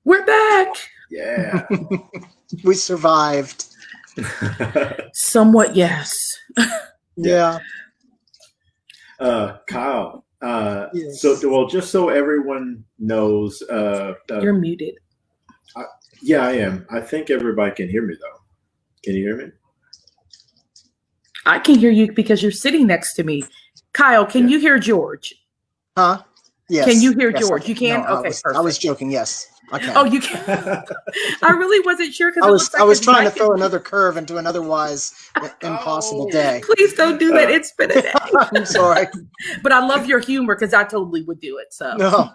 We're back. Yeah. We survived. Somewhat, yes. Yeah. Kyle. Yes. So just so everyone knows, You're muted. yeah, I am. I think everybody can hear me though. Can you hear me? I can hear you because you're sitting next to me. Kyle, can you hear George? Huh? Yes. Can you hear Yes, George? You can? No, Okay, perfect. I was joking. Yes, I can. Oh, you can. I really wasn't sure because I was trying to throw another curve into an otherwise impossible day. Please don't do that. It's been a day. I'm sorry. But I love your humor because I totally would do it. So. No.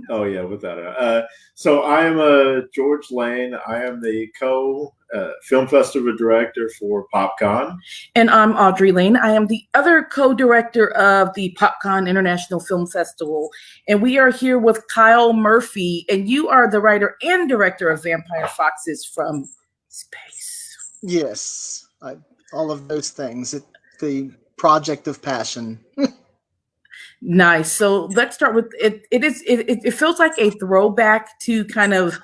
Oh yeah, without it. So I am George Lane. I am the film festival director for PopCon. And I'm Audrey Lane. I am the other co-director of the PopCon International Film Festival. And we are here with Kyle Murphy. And you are the writer and director of Vampire Foxes from Space. Yes. All of those things. The project of passion. Nice. So let's start with it. It feels like a throwback to kind of,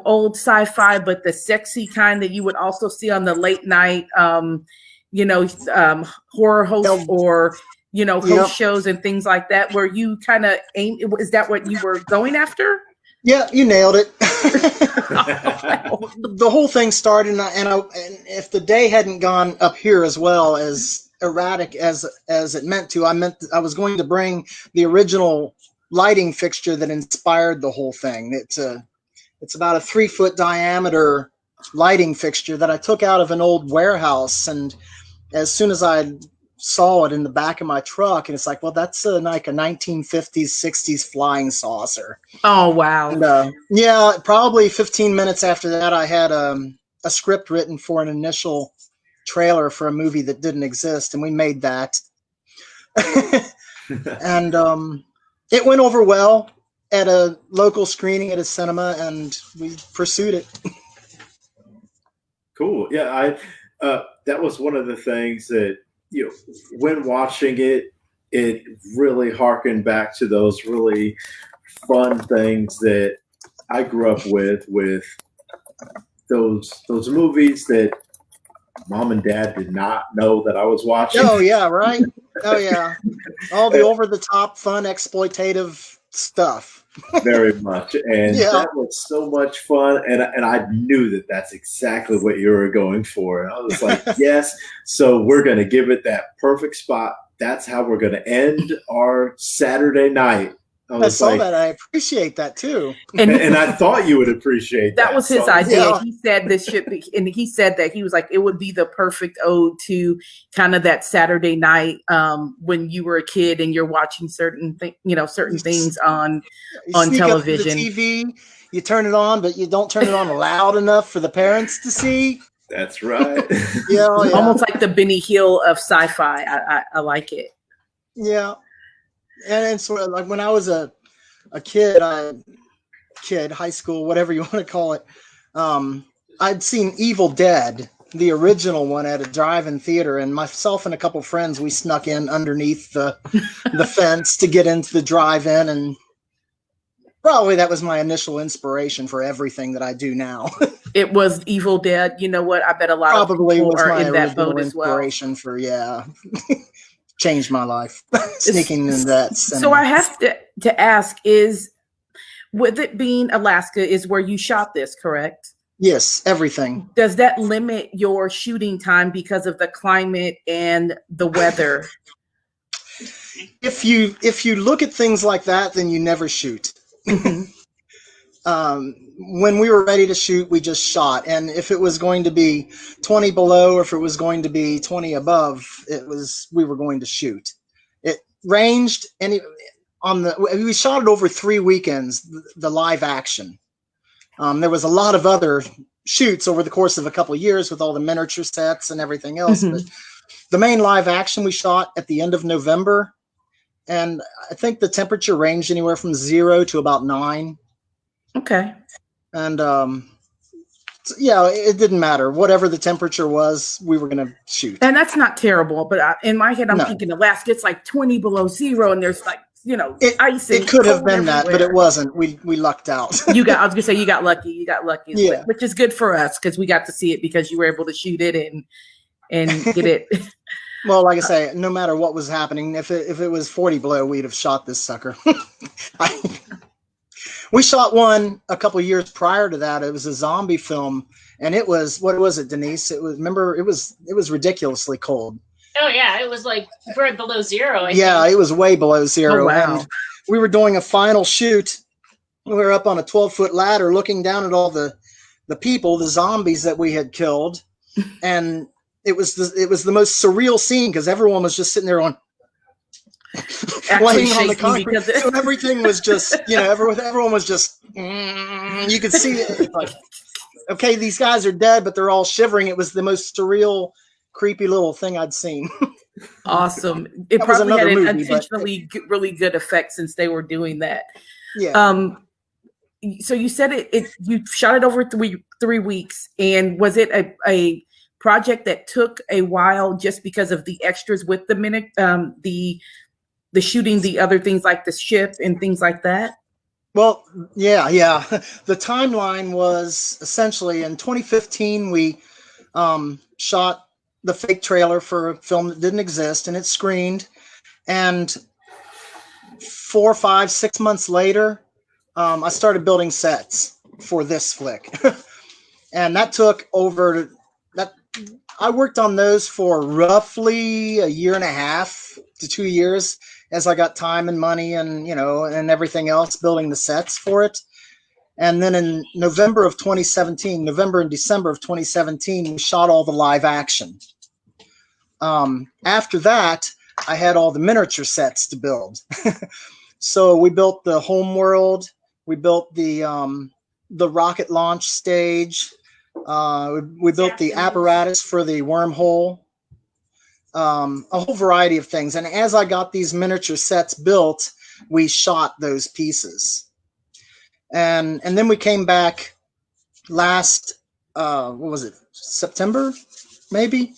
old sci-fi, but the sexy kind that you would also see on the late night, horror host or, host shows and things like that, where you kind of aim. Is that what you were going after? Yeah, you nailed it. The whole thing started, and if the day hadn't gone up here as well as erratic as it meant to, I was going to bring the original lighting fixture that inspired the whole thing. It's about a 3-foot diameter lighting fixture that I took out of an old warehouse, and as soon as I saw it in the back of my truck, and it's like, well, that's like a 1950s 60s flying saucer. Oh wow. And, yeah, probably 15 minutes after that I had a script written for an initial trailer for a movie that didn't exist, and we made that. And it went over well at a local screening at a cinema, and we pursued it. Cool. Yeah, that was one of the things that, when watching it really harkened back to those really fun things that I grew up with those movies that Mom and Dad did not know that I was watching. Oh yeah, right. Oh yeah, all the over-the-top, fun, exploitative stuff. Very much, and that was so much fun. And I knew that that's exactly what you were going for. And I was like, yes. So we're going to give it that perfect spot. That's how we're going to end our Saturday night. I saw that. I appreciate that too. And I thought you would appreciate that. That was his idea. Yeah. He said this should be, and he said that he was like, it would be the perfect ode to kind of that Saturday night when you were a kid and you're watching certain things on television. The TV, you turn it on, but you don't turn it on loud enough for the parents to see. That's right. Yeah. Almost like the Benny Hill of sci-fi. I like it. Yeah. And sort of like when I was a kid, high school, whatever you want to call it, I'd seen Evil Dead, the original one, at a drive-in theater, and myself and a couple friends, we snuck in underneath the fence to get into the drive-in, and probably that was my initial inspiration for everything that I do now. It was Evil Dead. You know what? I bet a lot of people are in that boat as well. Inspiration for changed my life. Sneaking in that cinema. So I have to ask, with it being Alaska is where you shot this, correct? Yes, everything. Does that limit your shooting time because of the climate and the weather? If you look at things like that, then you never shoot. When we were ready to shoot, we just shot. And if it was going to be 20 below or if it was going to be 20 above, we were going to shoot. It ranged we shot it over 3 weekends, the live action. There was a lot of other shoots over the course of a couple of years with all the miniature sets and everything else. But the main live action we shot at the end of November. And I think the temperature ranged anywhere from 0 to about 9. Okay. And it didn't matter. Whatever the temperature was, we were going to shoot. And that's not terrible. But in my head, I'm thinking Alaska, it's like 20 below 0, and there's like ice. And it could have cold been that, but it everywhere. wasn't. We lucked out. I was gonna say you got lucky. You got lucky, Yeah. which is good for us because we got to see it because you were able to shoot it and get it. Well, like I say, no matter what was happening, if it was 40 below, we'd have shot this sucker. We shot one a couple years prior to that. It was a zombie film, and it was, what was it, Denise? It was ridiculously cold. Oh yeah, it was like below zero. I think. It was way below zero. Oh, wow. And we were doing a final shoot. We were up on a 12-foot ladder looking down at all the people, the zombies that we had killed. And it was the most surreal scene because everyone was just sitting there on laying on the concrete. So everything was just, everyone was just, you could see it. Like, okay, these guys are dead, but they're all shivering. It was the most surreal, creepy little thing I'd seen. Awesome. It probably had an intentionally really good effect since they were doing that. Yeah. So you said you shot it over 3 weeks, and was it a project that took a while just because of the extras with the shooting, the other things like the ship and things like that? Well, yeah. The timeline was essentially in 2015, we shot the fake trailer for a film that didn't exist, and it screened. And 4, 5, 6 months later, I started building sets for this flick. And that took I worked on those for roughly 1.5 to 2 years as I got time and money and, and everything else, building the sets for it. And then in November and December of 2017, we shot all the live action. After that, I had all the miniature sets to build. So we built the home world. We built the rocket launch stage. We built the apparatus for the wormhole. A whole variety of things. And as I got these miniature sets built, we shot those pieces. And then we came back last, what was it, September, maybe?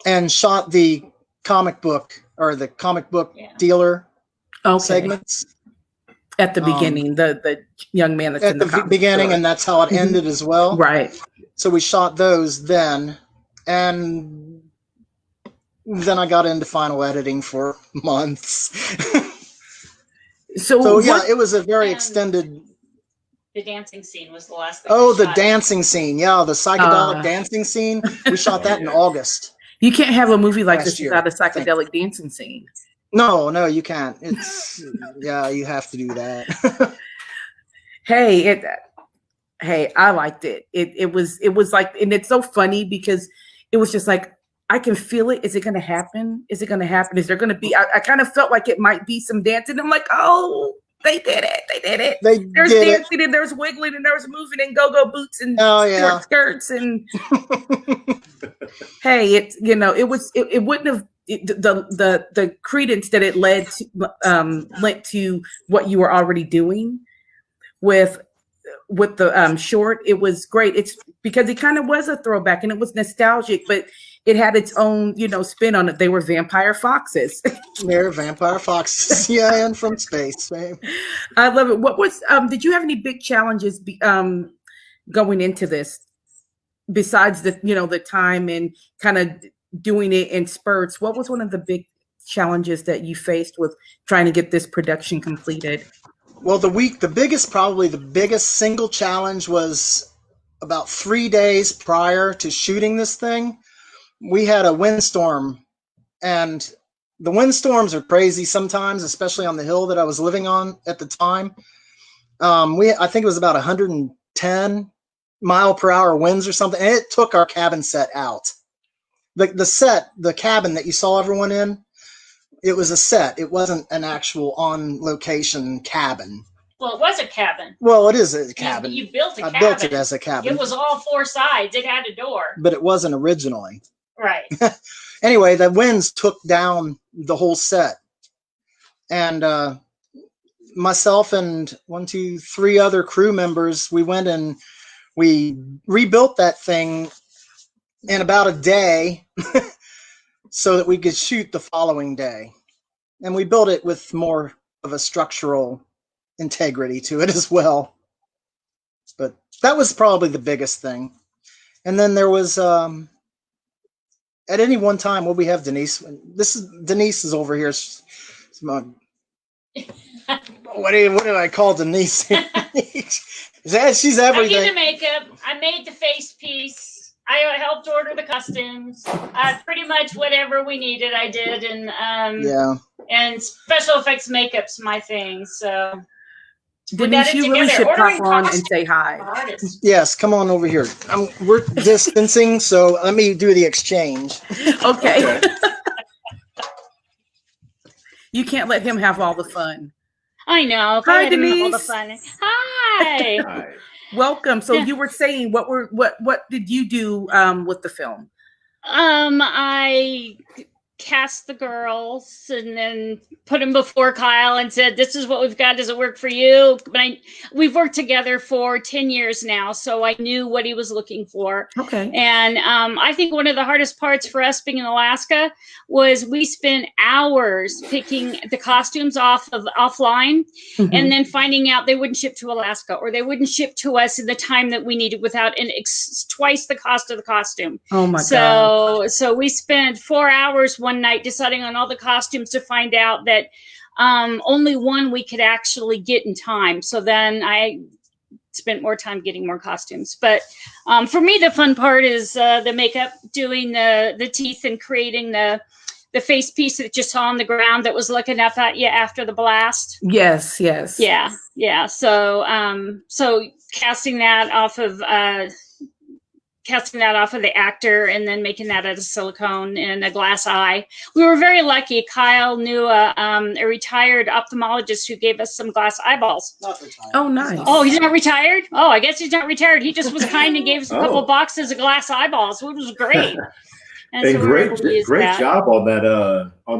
And shot the comic book dealer segments. At the beginning, the young man that's at in the beginning, store. And that's how it ended as well. Right. So we shot those then, and then I got into final editing for months. So yeah, it was a very extended. The dancing scene was the last thing. Oh, the dancing scene. Yeah, the psychedelic dancing scene. We shot that in August. You can't have a movie like this without a psychedelic dancing scene. No, you can't. It's you have to do that. Hey, I liked it. It was like, and it's so funny because it was just like, I can feel it. Is it going to happen? Is it going to happen? Is there going to be? I kind of felt like it might be some dancing. I'm like, oh, they did it. There's dancing and there's wiggling and there's moving and go-go boots and short skirts and. Hey, it wouldn't have the credence that it lent to what you were already doing with the short. It was great. It's because it kind of was a throwback and it was nostalgic, but it had its own, spin on it. They were vampire foxes. They're vampire foxes, and from space. I love it. What was? Did you have any big challenges going into this? Besides the time and kind of doing it in spurts, what was one of the big challenges that you faced with trying to get this production completed? Well, probably the biggest single challenge was about 3 days prior to shooting this thing. We had a windstorm, and the windstorms are crazy sometimes, especially on the hill that I was living on at the time. I think it was about 110 mile-per-hour winds or something, and it took our cabin set out. The cabin that you saw everyone in, it was a set. It wasn't an actual on-location cabin. Well, it was a cabin. Well, it is a cabin. You built a cabin. I built it as a cabin. It was all 4 sides. It had a door. But it wasn't originally. Right. Anyway, the winds took down the whole set. And myself and 1, 2, 3 other crew members, we went and we rebuilt that thing in about a day so that we could shoot the following day. And we built it with more of a structural integrity to it as well. But that was probably the biggest thing. And then there was at any one time, well, we have Denise. Denise is over here. What did I call Denise? She's everything. I did the makeup. I made the face piece. I helped order the costumes. Pretty much whatever we needed, I did. And and special effects makeup's my thing. So Denise, you really should pop on and say hi. Yes, come on over here. We're distancing, so let me do the exchange. Okay. You can't let him have all the fun. I know. Hi, Denise. All the fun. Hi. Hi. Welcome. So you were saying, what did you do with the film? I cast the girls and then put them before Kyle and said, this is what we've got. Does it work for you? But we've worked together for 10 years now, so I knew what he was looking for. Okay. And I think one of the hardest parts for us being in Alaska was we spent hours picking the costumes offline and then finding out they wouldn't ship to Alaska, or they wouldn't ship to us in the time that we needed without twice the cost of the costume. Oh my God. So we spent 4 hours one night deciding on all the costumes to find out that only one we could actually get in time. So then I spent more time getting more costumes. But for me, the fun part is the makeup, doing the teeth and creating the face piece that you saw on the ground that was looking up at you after the blast. Yes. Yeah. So casting that off of the actor and then making that out of silicone and a glass eye. We were very lucky. Kyle knew a retired ophthalmologist who gave us some glass eyeballs. Not retired. Oh, nice. Oh, he's not retired? Oh, I guess he's not retired. He just was kind and gave us a couple boxes of glass eyeballs, which was great. And so great job on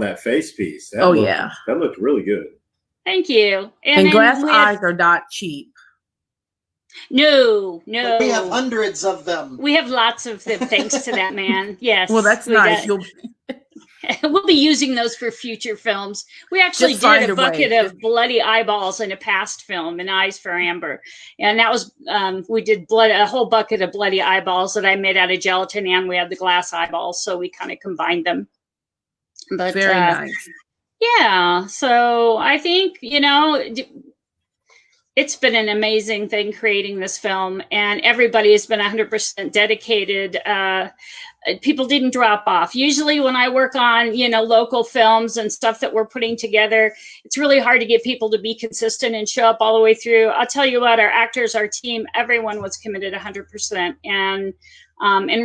that face piece. That looked really good. Thank you. And glass eyes are not cheap. No. But we have hundreds of them. We have lots of them, thanks to that man. Yes. Well, that's nice. We'll be using those for future films. We actually did a bucket of bloody eyeballs in a past film, An Eyes for Amber. And that was, we did a whole bucket of bloody eyeballs that I made out of gelatin, and we had the glass eyeballs, so we kind of combined them. But, very nice. Yeah. So I think, it's been an amazing thing creating this film, and everybody has been 100% dedicated. People didn't drop off. Usually when I work on, local films and stuff that we're putting together, it's really hard to get people to be consistent and show up all the way through. I'll tell you what, our actors, our team, everyone was committed 100% and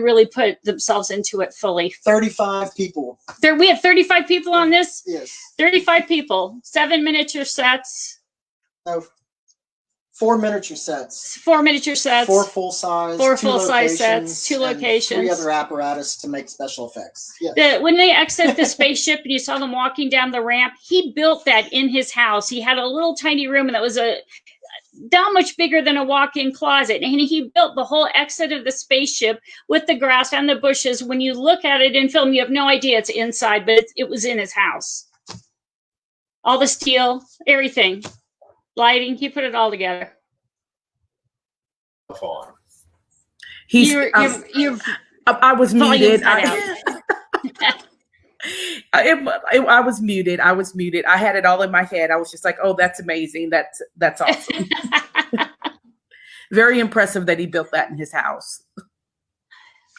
really put themselves into it fully. 35 people. We have 35 people on this? Yes. 35 people, 7 miniature sets. No. 4 miniature sets. 4 miniature sets. 4 full-size. 4 full-size sets. 2 locations. 3 other apparatus to make special effects. Yes. When they exit the spaceship and you saw them walking down the ramp, he built that in his house. He had a little tiny room and that was not much bigger than a walk-in closet. And he built the whole exit of the spaceship with the grass and the bushes. When you look at it in film, you have no idea it's inside, but it was in his house. All the steel, everything. Lighting, he put it all together. I was muted. I was muted. I had it all in my head. I was just like, oh, that's amazing. That's awesome. Very impressive that he built that in his house.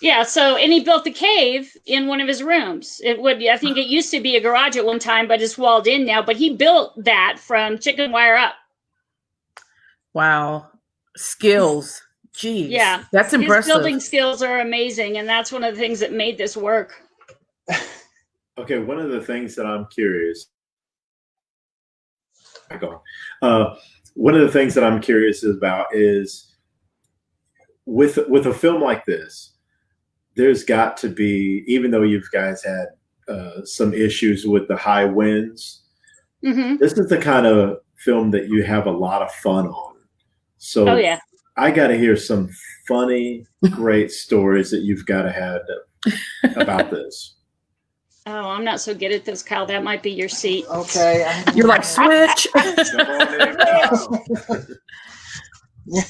Yeah, and he built the cave in one of his rooms. I think it used to be a garage at one time, but it's walled in now. But he built that from chicken wire up. Wow. Skills. Jeez. Yeah. That's impressive. His building skills are amazing, and that's one of the things that made this work. Okay, one of the things that I'm curious one of the things that I'm curious about is with a film like this, there's got to be, even though you guys had some issues with the high winds, this is the kind of film that you have a lot of fun on. So I got to hear some funny, great stories that you've got to have about this. Oh, I'm not so good at this, Kyle. That might be your seat. Okay. You're like, switch. Come on in, Kyle.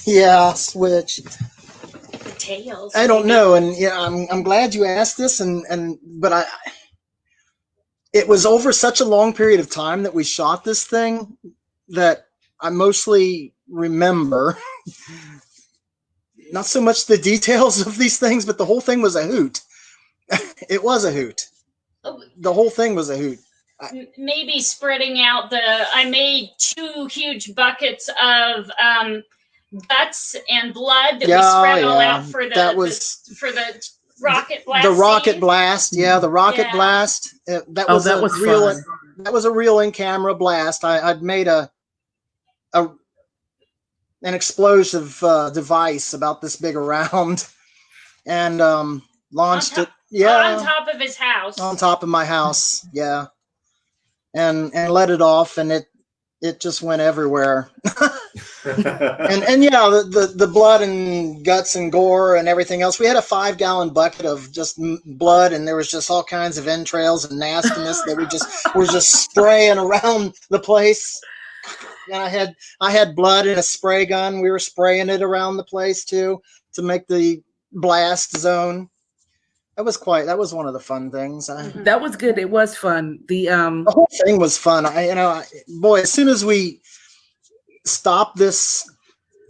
Yeah, switch. The tails. I don't know, and yeah, I'm glad you asked this, but it was over such a long period of time that we shot this thing that I mostly remember not so much the details of these things, but the whole thing was a hoot. It was a hoot. The whole thing was a hoot. Maybe spreading out I made 2 huge buckets of guts and blood that we spread all out for the rocket blast. The rocket blast, yeah, the rocket blast. That was a real in-camera blast. I'd made an explosive device about this big around, and launched it. Yeah, on top of his house. On top of my house, yeah, and let it off, and it just went everywhere. and yeah, the blood and guts and gore and everything else. We had a 5-gallon bucket of just blood, and there was just all kinds of entrails and nastiness that we were just spraying around the place. And I had blood in a spray gun. We were spraying it around the place too to make the blast zone. That was one of the fun things. That was good. It was fun. The whole thing was fun. Boy, as soon as we stop this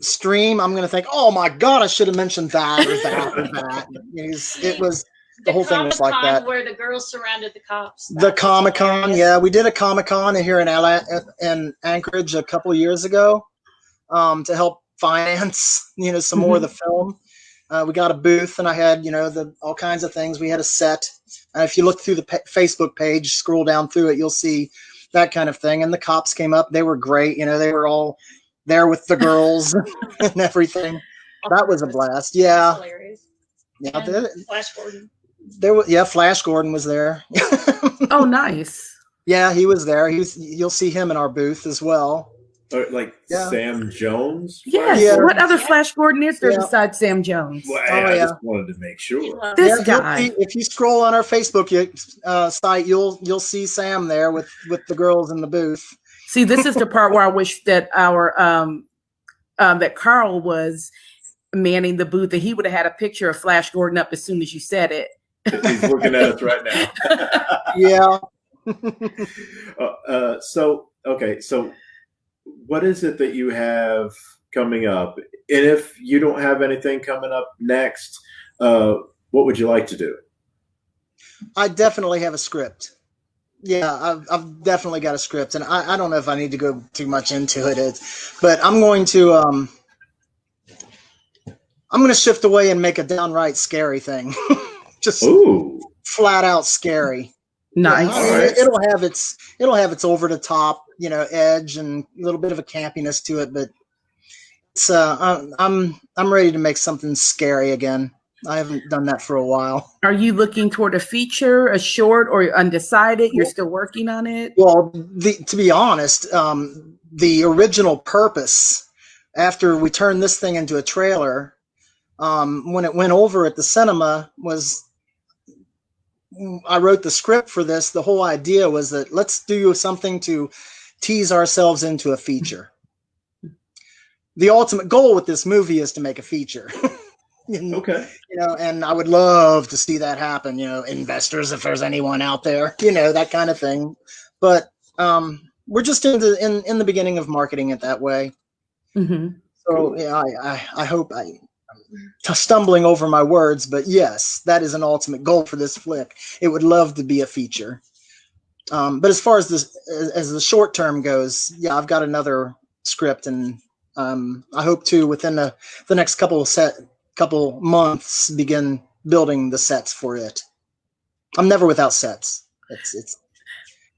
stream, I'm going to think, oh my God, I should have mentioned that or that or that. It was the whole thing was like that. Where the girls surrounded the cops. The Comic-Con, yeah, we did a Comic-Con here in Anchorage a couple of years ago to help finance, some more of the film. We got a booth, and I had, all kinds of things. We had a set. If you look through the Facebook page, scroll down through it, you'll see that kind of thing. And the cops came up. They were great. They were all there with the girls and everything. That was a blast. Yeah. Yeah. Flash Gordon. Flash Gordon was there. Oh, nice. Yeah, he was there. You'll see him in our booth as well. Sam Jones? Yes. Yeah. What other Flash Gordon is there besides Sam Jones? Well, I just wanted to make sure. This guy. If you scroll on our Facebook site, you'll see Sam there with the girls in the booth. See, this is the part where I wish that our that Carl was manning the booth, and he would have had a picture of Flash Gordon up as soon as you said it. He's looking at us right now. Yeah. So what is it that you have coming up? And if you don't have anything coming up next, what would you like to do? I definitely have a script. Yeah, I've definitely got a script, and I don't know if I need to go too much into it, but I'm going to shift away and make a downright scary thing. Just flat out scary. Nice. Yeah, it'll have its over the top, edge and a little bit of a campiness to it, but it's I'm ready to make something scary again. I haven't done that for a while. Are you looking toward a feature, a short, or undecided? You're still working on it? Well, to be honest, the original purpose after we turned this thing into a trailer, when it went over at the cinema, was I wrote the script for this. The whole idea was that let's do something to tease ourselves into a feature. The ultimate goal with this movie is to make a feature. Okay. And I would love to see that happen, investors, if there's anyone out there, that kind of thing. But we're just in the beginning of marketing it that way. Mm-hmm. So yeah, I hope I'm stumbling over my words, but yes, that is an ultimate goal for this flick. It would love to be a feature. But as far as the short term goes, yeah, I've got another script, and I hope to within the next couple months begin building the sets for it. I'm never without sets.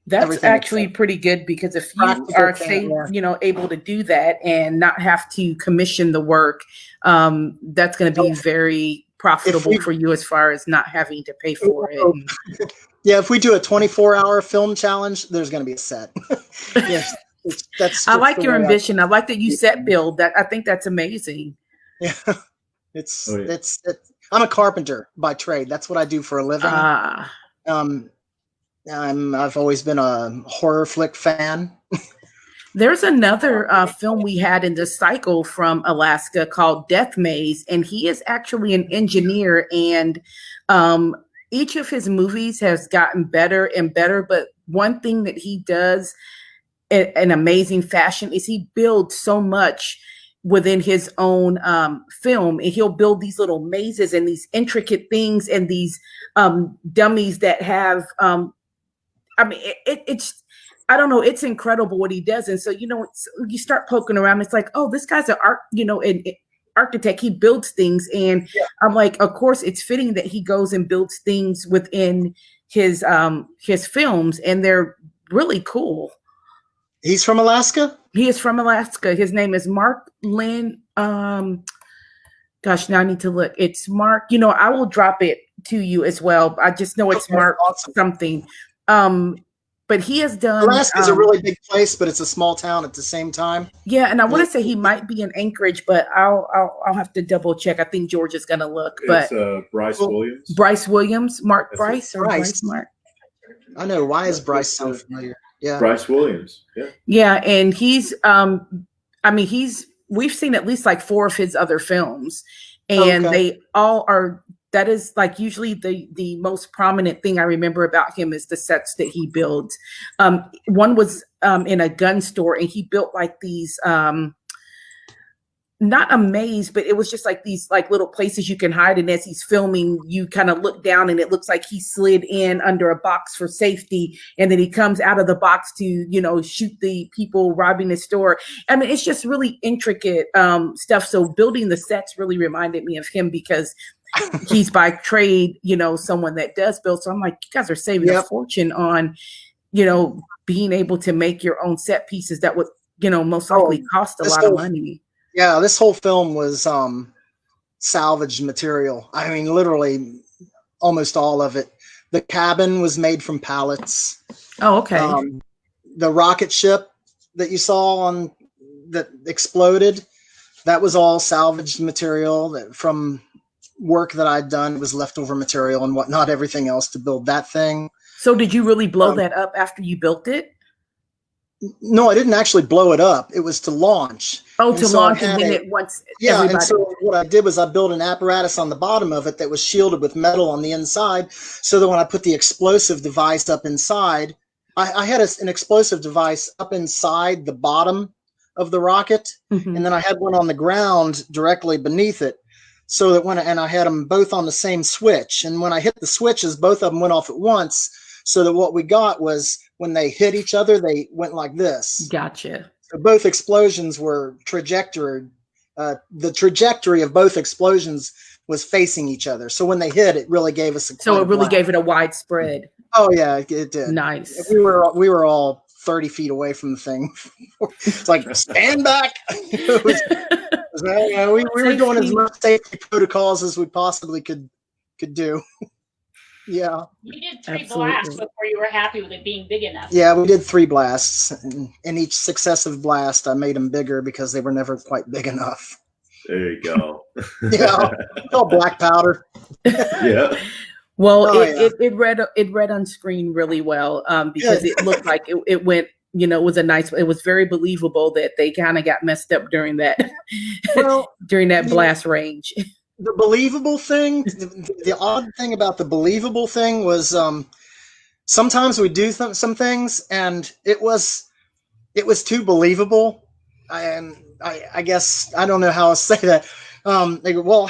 That's actually pretty good, because if you are able to do that and not have to commission the work, that's going to be very profitable for you as far as not having to pay for it. Yeah, if we do a 24-hour film challenge, there's going to be a set. Yes, I like your ambition. I like that you set build. I think that's amazing. Yeah. I'm a carpenter by trade. That's what I do for a living. I've always been a horror flick fan. There's another film we had in this cycle from Alaska called Death Maze, and he is actually an engineer, and each of his movies has gotten better and better. But one thing that he does in an amazing fashion is he builds so much within his own film, and he'll build these little mazes and these intricate things and these dummies that have it's I don't know, it's incredible what he does. And so, you start poking around, it's like, oh, this guy's an an architect. He builds things. And I'm like, of course, it's fitting that he goes and builds things within his films, and they're really cool. He's from Alaska? He is from Alaska. His name is Mark Lynn. Gosh, now I need to look. It's Mark. I will drop it to you as well. I just know it's Mark something. But he has done. Alaska is a really big place, but it's a small town at the same time. Yeah, and I want to say he might be in Anchorage, but I'll have to double check. I think George is going to look. But it's Bryce Williams. Bryce Williams, Mark That's Bryce, or Bryce Mark. I know. Why is Bryce so familiar? Yeah, Bryce Williams. Yeah. Yeah, and he's we've seen at least like 4 of his other films, and they all are. That is like usually the most prominent thing I remember about him is the sets that he builds. One was in a gun store, and he built like these not a maze, but it was just like these like little places you can hide. And as he's filming, you kind of look down and it looks like he slid in under a box for safety. And then he comes out of the box to, shoot the people robbing the store. I mean, it's just really intricate stuff. So building the sets really reminded me of him because he's by trade, someone that does build. So I'm like, you guys are saving a fortune on, being able to make your own set pieces that would, most likely cost a lot of money. Yeah, this whole film was salvaged material. I mean, literally almost all of it. The cabin was made from pallets. Oh, okay. The rocket ship that you saw that exploded, that was all salvaged material that from work that I'd done. It was leftover material and whatnot, everything else to build that thing. So did you really blow that up after you built it? No, I didn't actually blow it up. It was to launch. Oh, and to launch, and then it once. Yeah, everybody... and so what I did was I built an apparatus on the bottom of it that was shielded with metal on the inside, so that when I put the explosive device up inside, I had an explosive device up inside the bottom of the rocket, and then I had one on the ground directly beneath it, so that and I had them both on the same switch, and when I hit the switches, both of them went off at once, so that what we got was when they hit each other, they went like this. Gotcha. So both explosions were trajectory. The trajectory of both explosions was facing each other. So when they hit, it really gave us So it really gave it a wide spread. Oh yeah, it did. Nice. We were all 30 feet away from the thing. It's like, stand back. We were doing as much safety protocols as we possibly could do. Yeah. You did 3 blasts before you were happy with it being big enough. Yeah, we did 3 blasts. And in each successive blast, I made them bigger because they were never quite big enough. There you go. Yeah, it's all black powder. Yeah. Well, it read on screen really well because it looked like it went. It was very believable that they kind of got messed up during that during that blast range. The believable thing, the odd thing about the believable thing was sometimes we do some things and it was too believable. I guess I don't know how to say that. They go, well,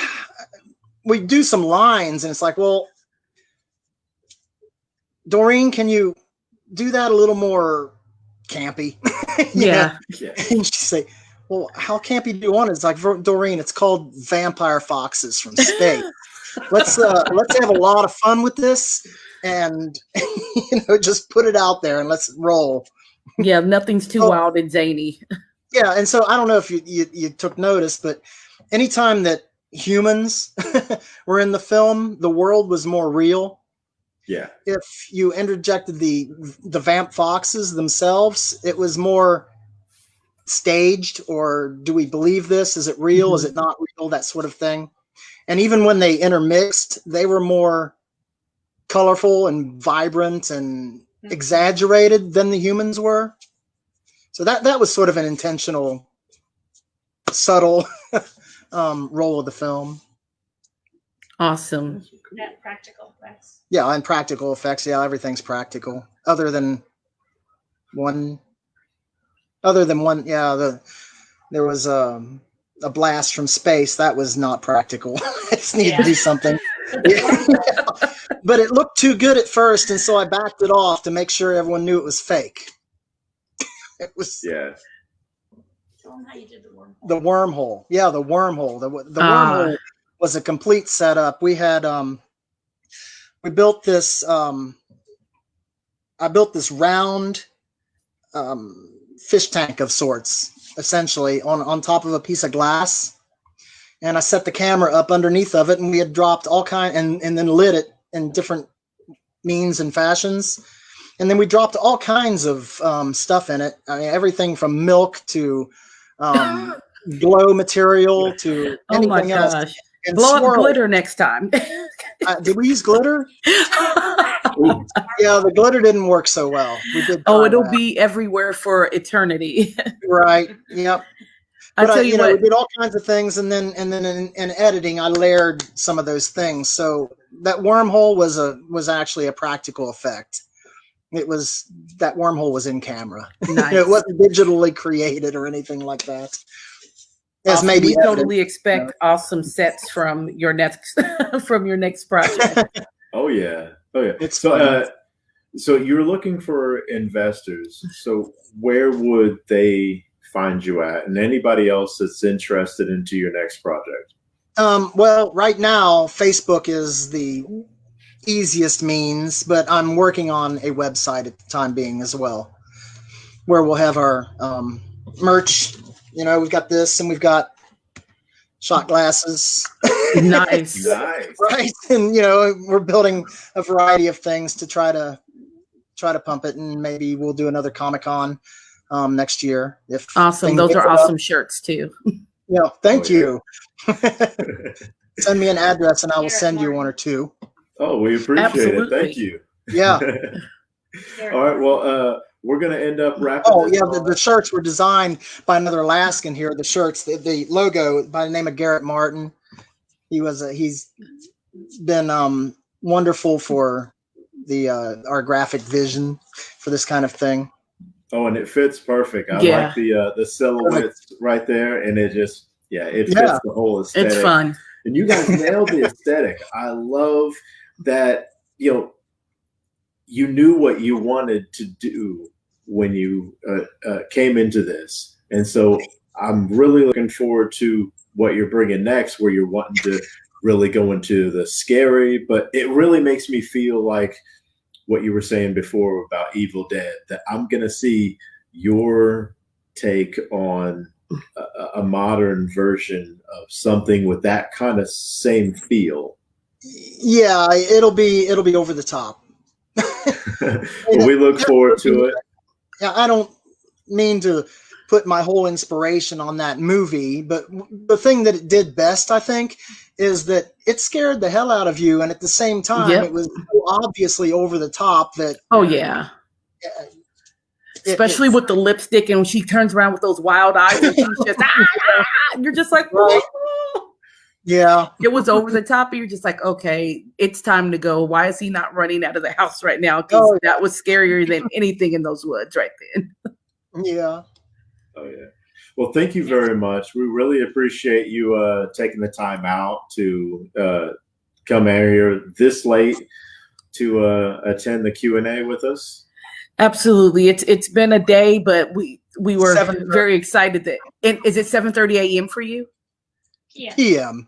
we do some lines and it's like, well, Doreen, can you do that a little more campy? Yeah. And she'd say, well, how campy do you want it? It's like, Doreen, it's called Vampire Foxes from Space. Let's have a lot of fun with this and just put it out there and let's roll. Yeah, nothing's too wild and zany. Yeah, and so I don't know if you took notice, but anytime that humans were in the film, the world was more real. Yeah. If you interjected the vamp foxes themselves, it was more staged, or do we believe this? Is it real? Is it not real? That sort of thing. And even when they intermixed, they were more colorful and vibrant and exaggerated than the humans were. So that was sort of an intentional, subtle role of the film. Awesome. That practical effects. Yeah, and practical effects. Yeah, everything's practical. Other than one. Yeah, there was a blast from space that was not practical. I just needed to do something. But it looked too good at first, and so I backed it off to make sure everyone knew it was fake. It was Tell them how you did the wormhole. the wormhole. Yeah, the wormhole. The wormhole was a complete setup. We had we built this. I built this round fish tank of sorts, essentially on top of a piece of glass, and I set the camera up underneath of it, and we had dropped all and then lit it in different means and fashions, and then we dropped all kinds of stuff in it. I mean, everything from milk to glow material to anything else. And blow up glitter next time. Did we use glitter? Yeah, the glitter didn't work so well. We did. It'll be everywhere for eternity. Right. Yep. I tell you what, we did all kinds of things, and then in editing, I layered some of those things. So that wormhole was actually a practical effect. That wormhole was in camera. Nice. It wasn't digitally created or anything like that. As awesome. maybe we totally expect awesome sets from your next project. Oh yeah. It's so you're looking for investors. So where would they find you at, and anybody else that's interested into your next project? Well, right now Facebook is the easiest means, but I'm working on a website at the time being as well, where we'll have our merch. We've got this, and we've got shot glasses. Nice. Right. And we're building a variety of things to try to pump it, and maybe we'll do another Comic-Con next year. Awesome. Those are awesome shirts too. Yeah, thank you. Send me an address and I will send you one or two. Oh, we appreciate it. Thank you. Yeah. All right. Well, we're going to end up wrapping. Oh, yeah. The shirts were designed by another Alaskan here. The shirts, the logo by the name of Garrett Martin. He's been wonderful for our graphic vision for this kind of thing. Oh, and it fits perfect. I like the silhouettes right there, and it just it fits the whole aesthetic. It's fun. And you guys nailed the aesthetic. I love that you knew what you wanted to do when you came into this, and so I'm really looking forward to what you're bringing next, where you're wanting to really go into the scary, but it really makes me feel like what you were saying before about Evil Dead, that I'm going to see your take on a modern version of something with that kind of same feel. Yeah, it'll be over the top. Well, we look forward to it. Yeah, I don't mean to put my whole inspiration on that movie, but the thing that it did best, I think, is that it scared the hell out of you, and at the same time, it was so obviously over the top that. Oh yeah. Especially with the lipstick, and when she turns around with those wild eyes, and she's just and you're just like, right. Yeah, it was over the top. And you're just like, okay, it's time to go. Why is he not running out of the house right now? Because that was scarier than anything in those woods right then. Yeah. Oh yeah. Well, thank you very much. We really appreciate you taking the time out to come out here this late to attend the Q&A with us. Absolutely. It's been a day, but we were very excited that. And is it 7:30 a.m. for you? Yeah. PM.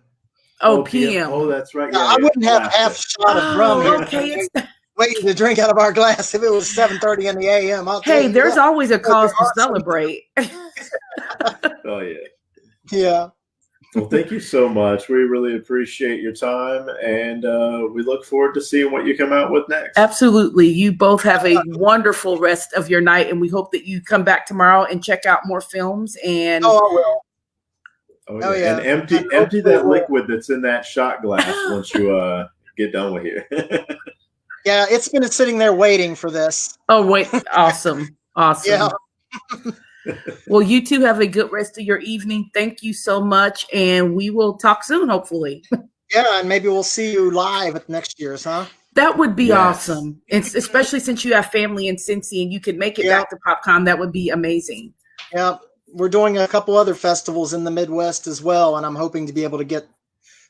Oh, PM. Oh, that's right. Yeah, I wouldn't have half a shot of rum here. Okay. Waiting to drink out of our glass if it was 7:30 in the a.m. Hey, there's always a cause to celebrate. Oh yeah. Yeah. Well, thank you so much. We really appreciate your time, and we look forward to seeing what you come out with next. Absolutely. You both have a wonderful rest of your night, and we hope that you come back tomorrow and check out more films. And I will. Oh yeah. And empty that liquid that's in that shot glass once you get done with here. Yeah, it's been sitting there waiting for this. Oh, wait. Awesome. Awesome. Yeah. Well, you two have a good rest of your evening. Thank you so much. And we will talk soon, hopefully. Yeah, and maybe we'll see you live at next year's, huh? That would be Yes. awesome. It's, especially since you have family in Cincy and you can make it Yeah. back to PopCon. That would be amazing. Yeah. We're doing a couple other festivals in the Midwest as well, and I'm hoping to be able to get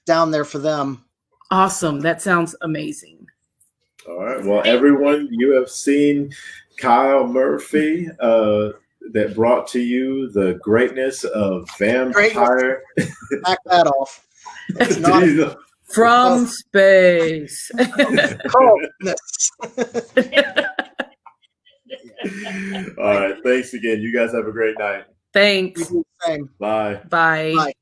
down there for them. Awesome. That sounds amazing. All right. Well, everyone, you have seen Kyle Murphy that brought to you the greatness of Vampire. Back that off. It's not From space. coldness. All right. Thanks again. You guys have a great night. Thanks. Same. Bye. Bye. Bye.